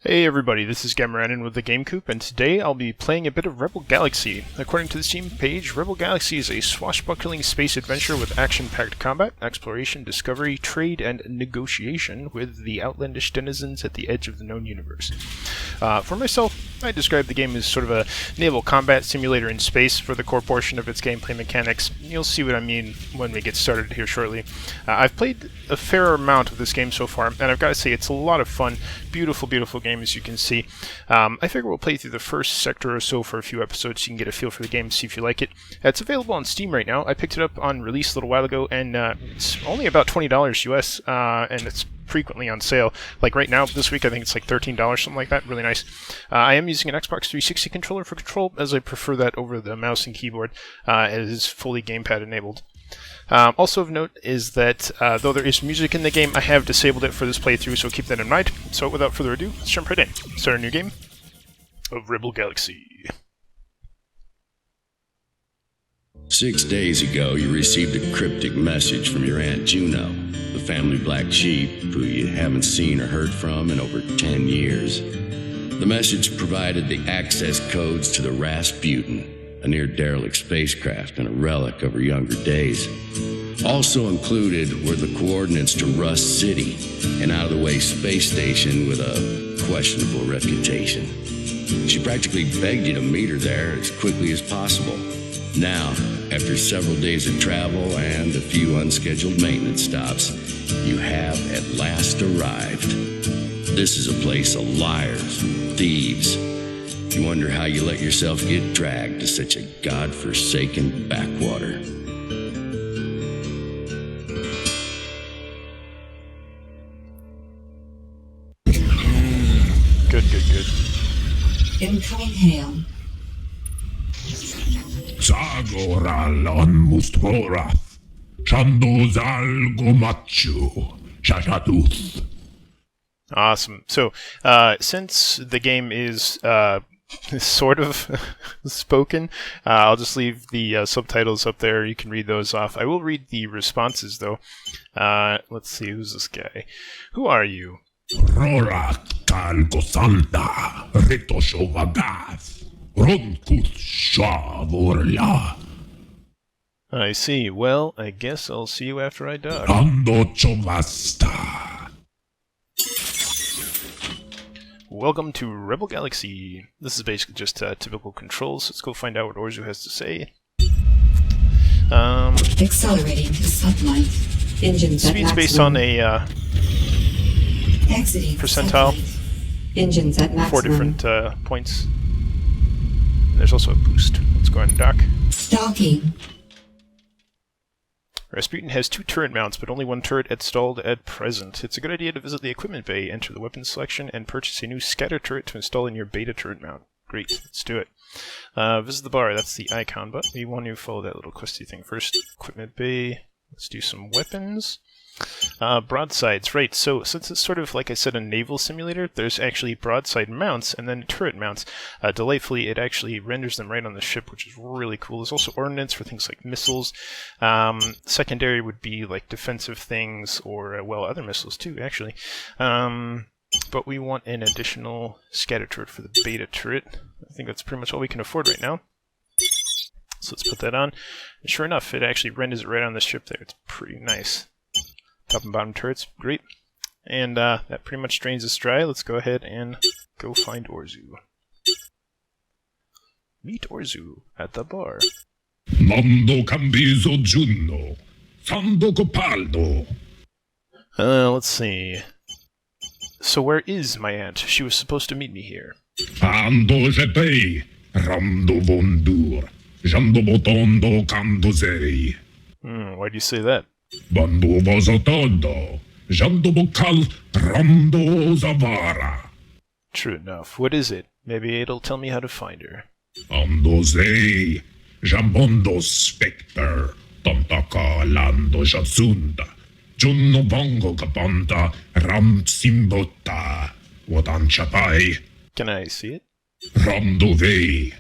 Hey everybody, this is Gamoranin with the Game Coop, and today I'll be playing a bit of Rebel Galaxy. According to the Steam page, Rebel Galaxy is a swashbuckling space adventure with action-packed combat, exploration, discovery, trade, and negotiation with the outlandish denizens at the edge of the known universe. For myself, I describe the game as sort of a naval combat simulator in space for the core portion of its gameplay mechanics. You'll see what I mean when we get started here shortly. I've played a fair amount of this game so far, and I've got to say it's a lot of fun. Beautiful, beautiful game, as you can see. I figure we'll play through the first sector or so for a few episodes so you can get a feel for the game, see if you like it. It's available on Steam right now. I picked it up on release a little while ago, and it's only about $20 US, and it's frequently on sale. Like right now, this week, I think it's like $13, something like that. Really nice. I am using an Xbox 360 controller for control, as I prefer that over the mouse and keyboard. It is fully gamepad enabled. Also of note is that though there is music in the game, I have disabled it for this playthrough, so keep that in mind. So without further ado, let's jump right in. Start a new game of Rebel Galaxy. 6 days ago, you received a cryptic message from your Aunt Juno, the family black sheep who you haven't seen or heard from in over 10 years. The message provided the access codes to the Rasputin, a near-derelict spacecraft and a relic of her younger days. Also included were the coordinates to Rust City, an out-of-the-way space station with a questionable reputation. She practically begged you to meet her there as quickly as possible. Now, after several days of travel and a few unscheduled maintenance stops, you have at last arrived. This is a place of liars, thieves. You wonder how you let yourself get dragged to such a godforsaken backwater. Good. Incoming hail. Zagoral on Mustorath, Shandozal Gomachu, Shashaduth. Awesome. So, since the game is sort of spoken, I'll just leave the subtitles up there. You can read those off. I will read the responses, though. Let's see, who's this guy? Who are you? Rorat Kalgosanda, Ritoshovagath, Ronkus Shavorla, I see. Well, I guess I'll see you after I die. Rando Chovasta. Welcome to Rebel Galaxy. This is basically just typical controls. Let's go find out what Orzu has to say. Accelerating to sublight. Engines at Speed's maximum. based on a Exiting percentile. sublight. Engines at maximum. 4 different points. There's also a boost. Let's go ahead and dock. Docking. Rasputin has 2 turret mounts, but only 1 turret installed at present. It's a good idea to visit the equipment bay, enter the weapons selection, and purchase a new scatter turret to install in your beta turret mount. Great, let's do it. Visit the bar, that's the icon, but we want to follow that little questy thing first. Equipment bay, let's do some weapons. Broadsides, right, so since it's sort of, like I said, a naval simulator, there's actually broadside mounts and then turret mounts. Delightfully, it actually renders them right on the ship, which is really cool. There's also ordnance for things like missiles. Secondary would be like defensive things or, well, other missiles too, actually. But we want an additional scatter turret for the beta turret. I think that's pretty much all we can afford right now. So let's put that on. And sure enough, it actually renders it right on the ship there. It's pretty nice. Top and bottom turrets, great. And that pretty much drains us dry. Let's go ahead and go find Orzu. Meet Orzu at the bar. Mando Cambizo Juno, Sando Copaldo. Let's see. So where is my aunt? She was supposed to meet me here. Ando Jepei, Ramdo Vondur, Jando Botondo Candozei. Why do you say that? Bando Vozotondo, Jando Bokal, Ramdo Zavara. True enough. What is it? Maybe it'll tell me how to find her. Andozei, Jambondo Spectre, Tontaka Lando Jazunda, Juno Bongo Kapanta, Ram Simbota, Wadanchapai, Can I see it? Ramdovei,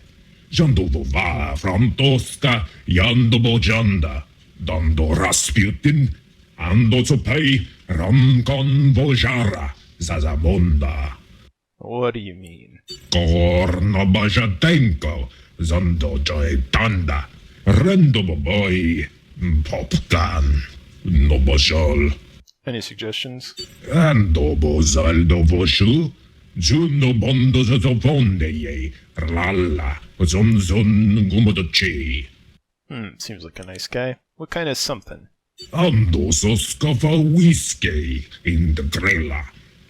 Jandovova, Framtoska, Yandobojanda, Dando Rasputin, Ando Zopai, Ramkon Vojara, Zazabonda. What do you mean? Kornobajatenko, Zandojoetanda, Rendoboboy, Popkan, Nobojol, Any suggestions? Andobozaldovoshu, Juno Bondozofondeye, Ralla, Zonzon Gumodochi, Seems like a nice guy. What kind of something? Andososkofa Whiskey, in the Grela,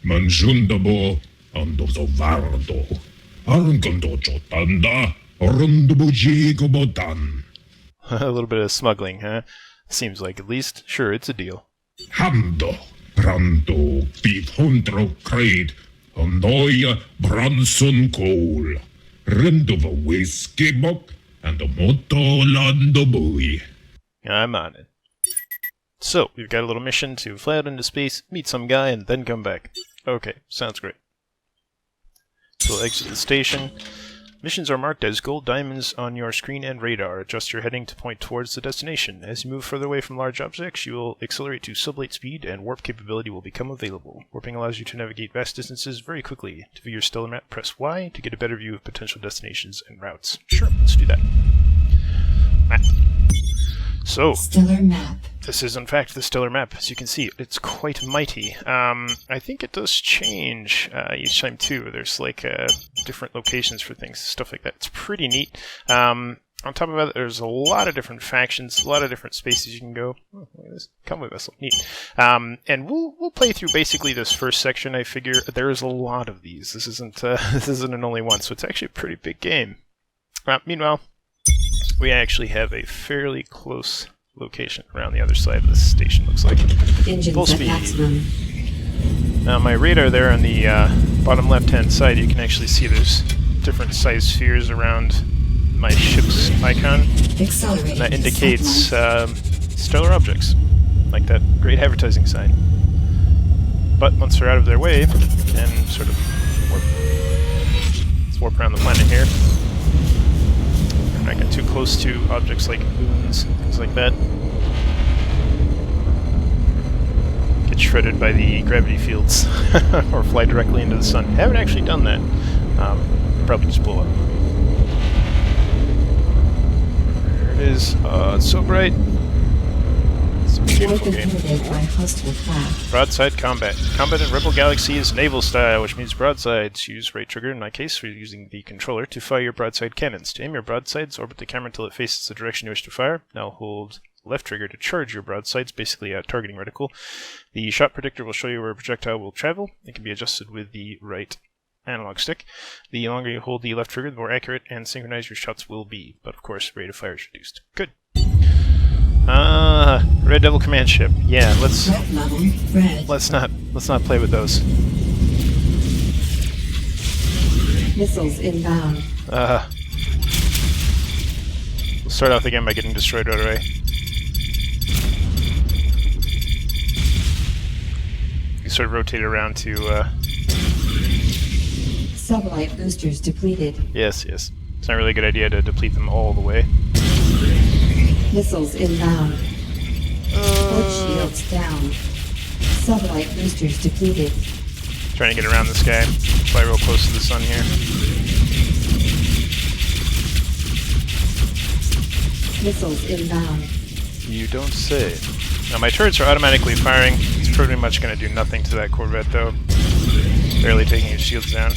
Manjundabo, Andozovardo, Argondochotanda, Rondobojigobotan. A little bit of smuggling, huh? Seems like at least. Sure, it's a deal. Hando, Brando, 500 crate, Hondoya, Bronson coal, Rendova whiskey book, and a moto landobui. I'm on it. So, we've got a little mission to fly out into space, meet some guy, and then come back. Okay, sounds great. So we'll exit the station. Missions are marked as gold diamonds on your screen and radar. Adjust your heading to point towards the destination. As you move further away from large objects, you will accelerate to sublight speed, and warp capability will become available. Warping allows you to navigate vast distances very quickly. To view your stellar map, press Y to get a better view of potential destinations and routes. Sure, let's do that. Map. So, Stellar map. this is in fact the stellar map. As you can see, it's quite mighty. I think it does change each time too. There's like different locations for things, stuff like that. It's pretty neat. On top of that, there's a lot of different factions, a lot of different spaces you can go. Oh, look at this convoy vessel, neat. And we'll play through basically this first section. I figure there's a lot of these. This isn't an only one, so it's actually a pretty big game. Meanwhile, we actually have a fairly close location around the other side of the station, looks like. Engines Full at speed. maximum. Now my radar there on the bottom left-hand side, you can actually see there's different size spheres around my ship's icon. Accelerating. And that to indicates satellite. stellar objects, like that great advertising sign. But once they're out of their way, you can sort of warp. Let's warp around the planet here. Not get too close to objects like moons, things like that. Get shredded by the gravity fields, or fly directly into the sun. Haven't actually done that. Probably just blow up. There it is. It's so bright. It's a beautiful game. Inhibited by hostile craft. Broadside combat. Combat in Rebel Galaxy is naval style, which means broadsides. Use right trigger, in my case, for using the controller, to fire your broadside cannons. To aim your broadsides, orbit the camera until it faces the direction you wish to fire. Now hold left trigger to charge your broadsides, basically a targeting reticle. The shot predictor will show you where a projectile will travel. It can be adjusted with the right analog stick. The longer you hold the left trigger, the more accurate and synchronized your shots will be. But of course, rate of fire is reduced. Good. Red Devil command ship. Yeah, Threat level red. let's not play with those. Missiles inbound. We'll start off again by getting destroyed right away. You sort of rotate around to Sublight boosters depleted. yes. It's not really a good idea to deplete them all the way. Missiles inbound. Port shields down. Sublight boosters depleted. Trying to get around this guy. Fly real close to the sun here. Missiles inbound. You don't say. Now my turrets are automatically firing. It's pretty much going to do nothing to that Corvette though. Barely taking his shields down.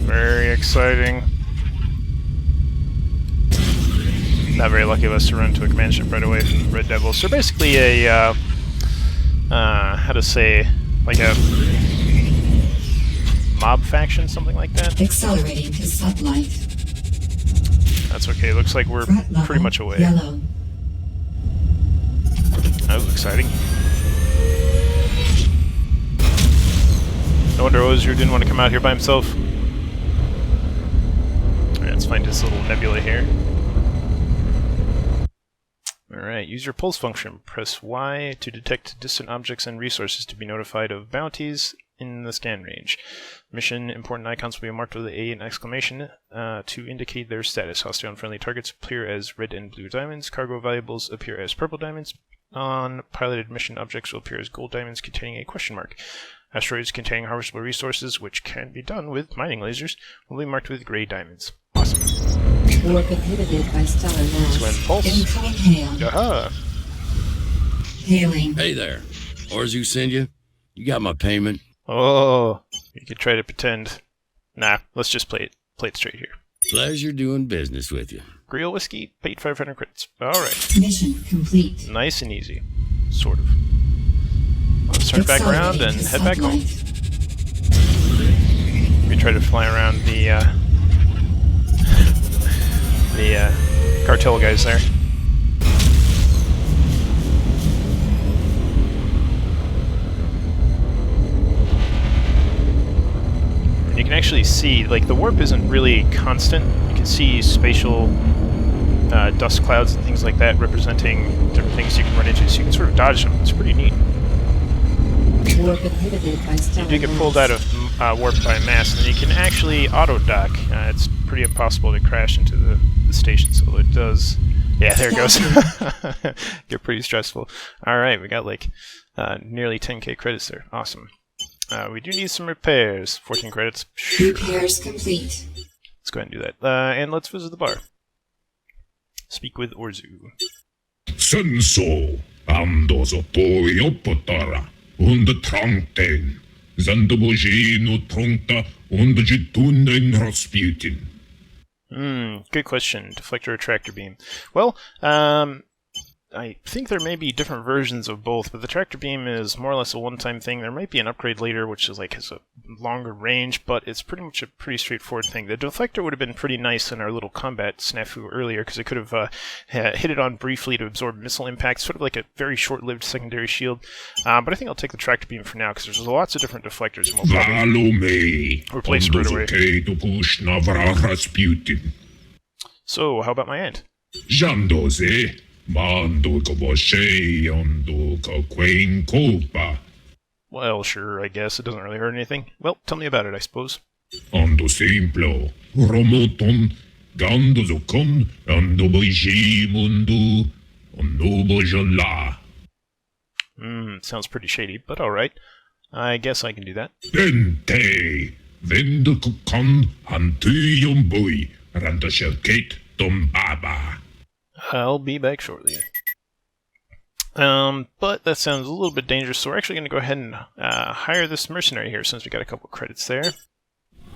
Very exciting. Not very lucky of us to run into a command ship right away from the Red Devil. So basically a, how to say, like a mob faction, something like that. Accelerating to sublight. That's okay, looks like we're Threat level pretty much away. yellow. That was exciting. No wonder Ozier didn't want to come out here by himself. Alright, let's find his little nebula here. Alright, use your pulse function. Press Y to detect distant objects and resources to be notified of bounties in the scan range. Mission important icons will be marked with A and exclamation to indicate their status. Hostile and friendly targets appear as red and blue diamonds. Cargo valuables appear as purple diamonds. On piloted mission objects will appear as gold diamonds containing a question mark. Asteroids containing harvestable resources, which can be done with mining lasers, will be marked with gray diamonds. Awesome. Warp inhibited by stellar mass. Let's go ahead and pulse. Incoming hail. Aha! Hailing. Hey there. Orzu send you? You got my payment? Oh, you could try to pretend. Nah, let's just play it straight here. Pleasure doing business with you. Grill whiskey, paid 500 credits. Alright. Mission complete. Nice and easy. Sort of. Let's turn back around and head back home. We try to fly around the cartel guys there. And you can actually see, like, the warp isn't really constant. You can see spatial dust clouds and things like that representing different things you can run into, so you can sort of dodge them. It's pretty neat. Warp inhibited by stellar You do get pulled out of warp by mass, and you can actually auto-dock. It's pretty impossible to crash into the station, so it does... Yeah, there it goes. Get pretty stressful. Alright, we got like nearly 10k credits there. Awesome. We do need some repairs. 14 credits. Sure. Repairs complete. Let's go ahead and do that. And let's visit the bar. Speak with Orzu. Senso, ando so poio potara, und trankten, zandobojino tronta, und jitunen Rasputin. Good question. Deflector or tractor beam? Well, I think there may be different versions of both, but the tractor beam is more or less a one-time thing. There might be an upgrade later, which is like has a longer range, but it's pretty much a pretty straightforward thing. The deflector would have been pretty nice in our little combat snafu earlier, because it could have hit it on briefly to absorb missile impacts, sort of like a very short-lived secondary shield. But I think I'll take the tractor beam for now, because there's lots of different deflectors, and we'll probably replace it right away. So, how about my end? Jandose, mando koboshe, ondo kakwain kopa. Well, sure, I guess. It doesn't really hurt anything. Well, tell me about it, I suppose. Ando simplo, romoton, gando zokon, ando boji mundu, ondo bojola. Sounds pretty shady, but alright. I guess I can do that. Dente, vendukukan, hantuyum boy, randoshelkate, tombaba. I'll be back shortly. But that sounds a little bit dangerous, so we're actually going to go ahead and hire this mercenary here, since we got a couple credits there.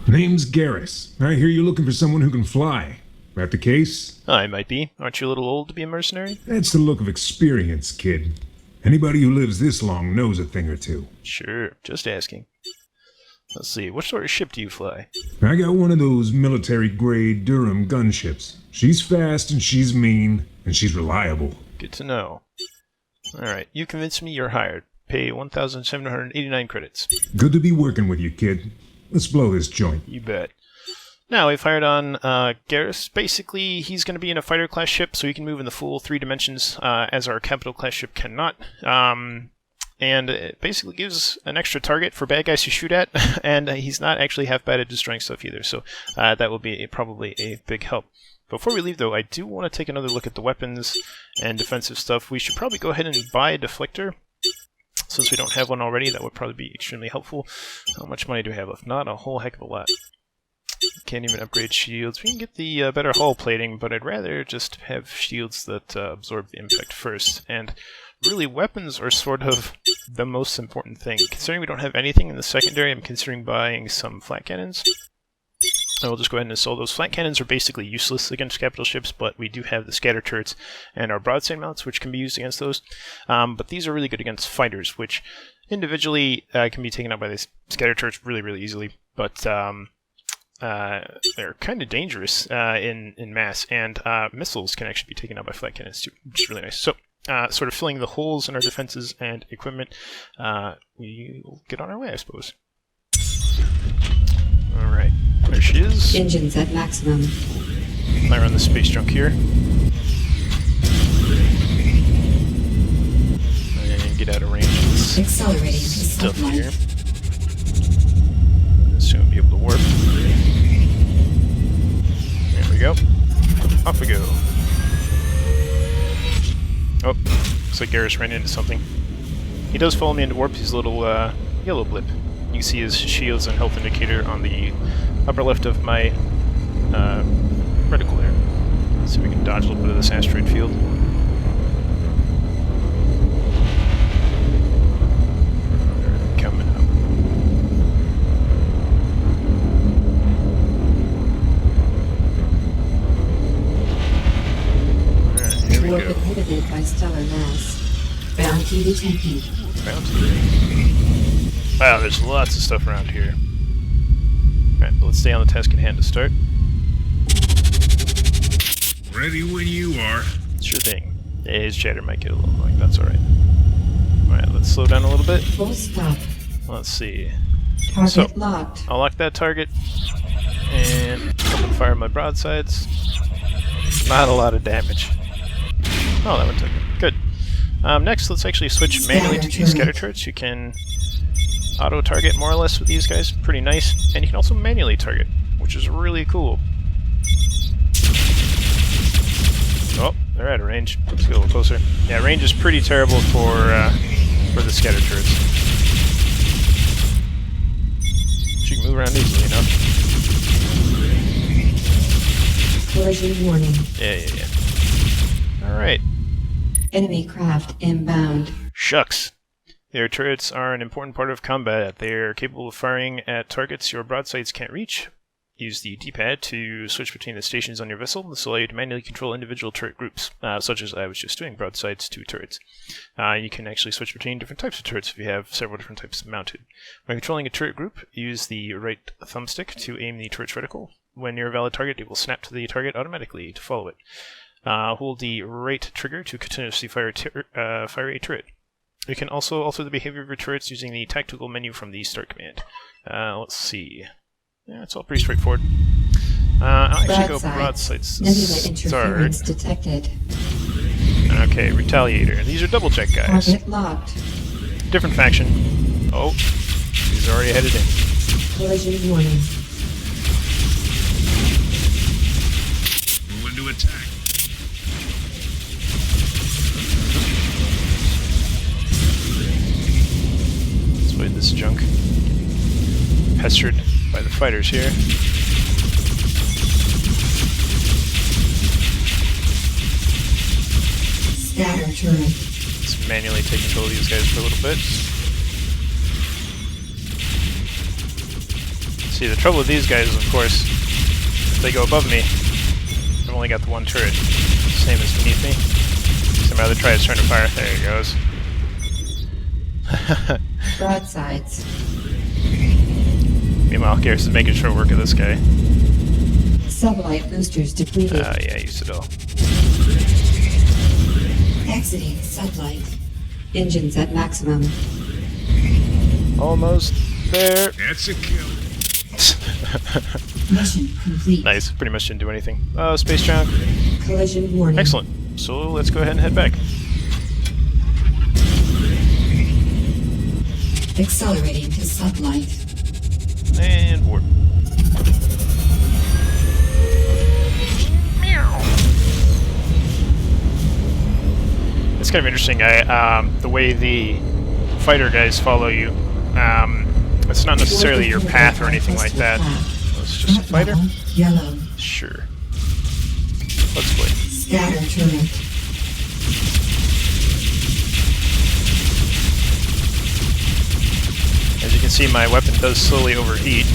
Name's Garrus. I hear you're looking for someone who can fly. That the case? I might be. Aren't you a little old to be a mercenary? That's the look of experience, kid. Anybody who lives this long knows a thing or two. Sure, just asking. Let's see, what sort of ship do you fly? I got one of those military-grade Durham gunships. She's fast and she's mean, and she's reliable. Good to know. Alright, you convinced me, you're hired. Pay 1,789 credits. Good to be working with you, kid. Let's blow this joint. You bet. Now, we've hired on Garrus. Basically, he's going to be in a fighter-class ship, so he can move in the full 3 dimensions, as our capital-class ship cannot. And it basically gives an extra target for bad guys to shoot at, and he's not actually half bad at destroying stuff either, so that will be probably a big help. Before we leave, though, I do want to take another look at the weapons and defensive stuff. We should probably go ahead and buy a deflector. Since we don't have one already, that would probably be extremely helpful. How much money do we have left? Not a whole heck of a lot. Can't even upgrade shields. We can get the better hull plating, but I'd rather just have shields that absorb the impact first. And really, weapons are sort of the most important thing. Considering we don't have anything in the secondary, I'm considering buying some flat cannons. I will just go ahead and install those. Flat cannons are basically useless against capital ships, but we do have the scatter turrets and our broadside mounts, which can be used against those. But these are really good against fighters, which individually can be taken out by the scatter turrets really, really easily. But they're kind of dangerous in mass, and missiles can actually be taken out by flat cannons too, which is really nice. So, sort of filling the holes in our defenses and equipment, we will get on our way, I suppose. Alright, there she is. Engines at maximum. Fire on the space junk here. And get out of range of this Accelerating to stuff here. sublight. Soon be able to warp. There we go. Off we go. Oh, looks like Garrus ran into something. He does follow me into warp. He's a little yellow blip. You can see his shields and health indicator on the upper left of my reticle there. Let's see if we can dodge a little bit of this asteroid field. They're coming up. Alright, here we Warp go. inhibited by stellar mass. Bounty detected. Bounty. Wow, there's lots of stuff around here. Alright, let's stay on the task at hand to start. Ready when you are. Sure thing. Yeah, his chatter might get a little annoying, that's alright. Alright, let's slow down a little bit. Full stop. Let's see. Target So, locked. I'll lock that target and open fire my broadsides. Not a lot of damage. Oh, that one took it. Good. Next, let's actually switch manually to these scatter turrets. You can auto-target more or less with these guys. Pretty nice. And you can also manually target, which is really cool. Oh, they're out of range. Let's get a little closer. Yeah, range is pretty terrible for the scatter turrets. She can move around easily enough. Collision warning. Yeah. Alright. Enemy craft inbound. Shucks. Their turrets are an important part of combat. They are capable of firing at targets your broadsides can't reach. Use the D-pad to switch between the stations on your vessel. This will allow you to manually control individual turret groups, such as I was just doing, broadsides to turrets. You can actually switch between different types of turrets if you have several different types mounted. When controlling a turret group, use the right thumbstick to aim the turret's reticle. When near a valid target, it will snap to the target automatically to follow it. Hold the right trigger to continuously fire a turret. You can also alter the behavior of your turrets using the tactical menu from the start command. Let's see. Yeah, it's all pretty straightforward. I'll actually go broadsides Nebula to start. interference detected. Okay, Retaliator. These are double check guys. Target locked. Different faction. Oh, he's already headed in. Collision warning. Moving to attack. Let's avoid this junk. Pestered by the fighters here. Scatter turret. Let's manually take control of these guys for a little bit. See, the trouble with these guys is, of course, if they go above me, I've only got the one turret. Same as beneath me. So my other try is trying to fire. There he goes. Broadsides. Meanwhile, Garrus is making short work of this guy. Sublight boosters depleted. Yeah, use it all. Exiting sublight. Engines at maximum. Almost there. That's a kill. Mission complete. Nice, pretty much didn't do anything. Space junk. Collision warning. Excellent. So let's go ahead and head back. Accelerating to sublight. And warp. It's kind of interesting. The way the fighter guys follow you. It's not necessarily your path or anything like that. It's just a fighter. Yellow. Sure. Let's play. Scatter turret. As you can see, my weapon does slowly overheat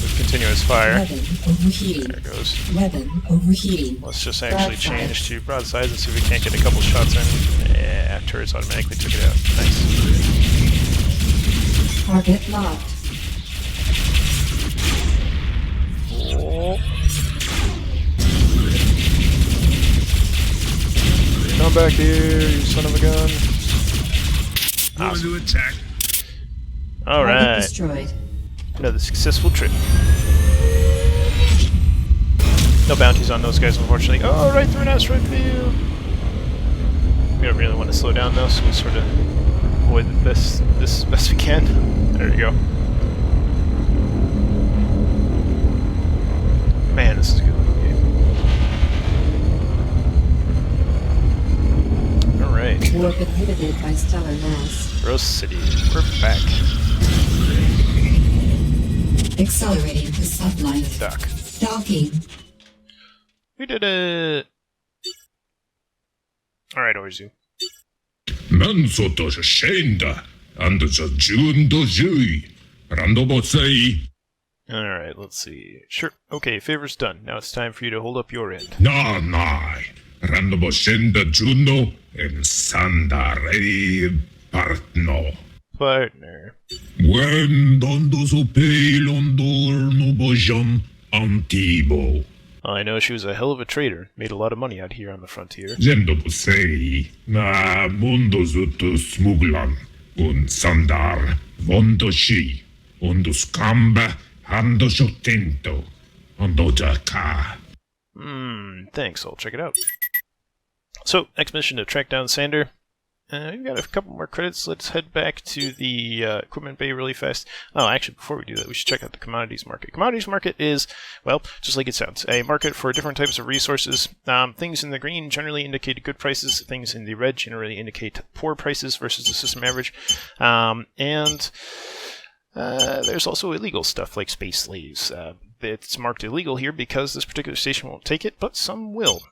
with continuous fire. Weapon overheating. There it goes. Weapon overheating. Let's just actually Broadside. change to broadsides and see if we can't get a couple shots in. Yeah, turrets automatically took it out. Nice. Target locked. Oh. Come back here, you son of a gun. Moving to attack. Target Alright, destroyed. another successful trip. No bounties on those guys, unfortunately. Oh, right through an asteroid field! We don't really want to slow down though, so we'll sort of avoid this as best we can. There you go. Man, this is a good game. Alright, Warp inhibited by stellar mass. Rose City, we're back. Accelerating to sublight. Dock. Docking. We did it! Alright, Orzu. Mansoto Shenda and the June Dojui. Randobosei. Alright, let's see. Sure, okay, favor's done. Now it's time for you to hold up your end. Na nai. Randoboshenda Juno and Sandarei Partno. Partner. When Dondo Sope Londor Nobojan Antibo. I know she was a hell of a trader. Made a lot of money out here on the frontier. Zendobosei. Na Mundo Zutu Smuglan. Un Sandar. Vondoshi. Unduscamba. Ando Shotento. Ondojaka. Thanks, I'll check it out. So, next mission to track down Sander. We've got a couple more credits. Let's head back to the equipment bay really fast. Oh, actually, before we do that, we should check out the commodities market. Commodities market is, well, just like it sounds, a market for different types of resources. Things in the green generally indicate good prices. Things in the red generally indicate poor prices versus the system average. There's also illegal stuff like space slaves. It's marked illegal here because this particular station won't take it, but some will.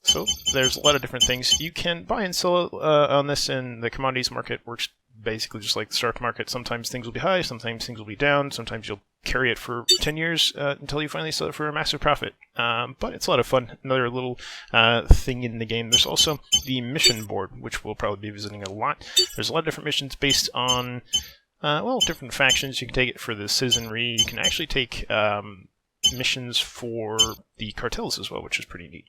So there's a lot of different things. You can buy and sell on this, and the commodities market works basically just like the stock market. Sometimes things will be high, sometimes things will be down, sometimes you'll carry it for 10 years until you finally sell it for a massive profit. But it's a lot of fun. Another little thing in the game. There's also the mission board, which we'll probably be visiting a lot. There's a lot of different missions based on different factions. You can take it for the citizenry. You can actually take missions for the cartels as well, which is pretty neat.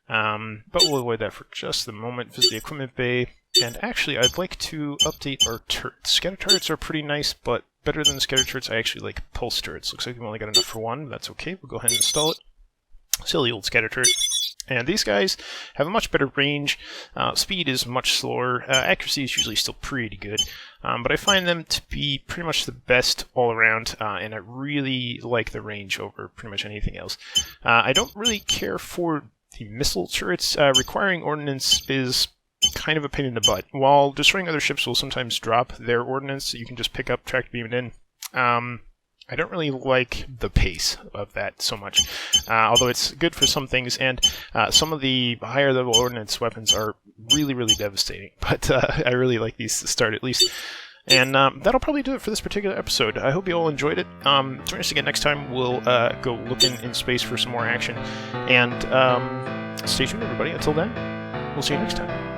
But we'll avoid that for just the moment. Visit the equipment bay. And actually, I'd like to update our turrets. Scatter turrets are pretty nice, but better than scatter turrets, I actually like pulse turrets. Looks like we've only got enough for one, but that's okay. We'll go ahead and install it. Silly old scatter turret. And these guys have a much better range. Speed is much slower. Accuracy is usually still pretty good. But I find them to be pretty much the best all around, and I really like the range over pretty much anything else. I don't really care for the missile turrets. Requiring ordnance is kind of a pain in the butt. While destroying other ships will sometimes drop their ordnance, you can just pick up, track, beam it in. I don't really like the pace of that so much, although it's good for some things, and some of the higher level ordnance weapons are really, really devastating, but I really like these to start at least. And that'll probably do it for this particular episode. I hope you all enjoyed it. Join us again next time. We'll go looking in space for some more action, and stay tuned, everybody. Until then, we'll see you next time.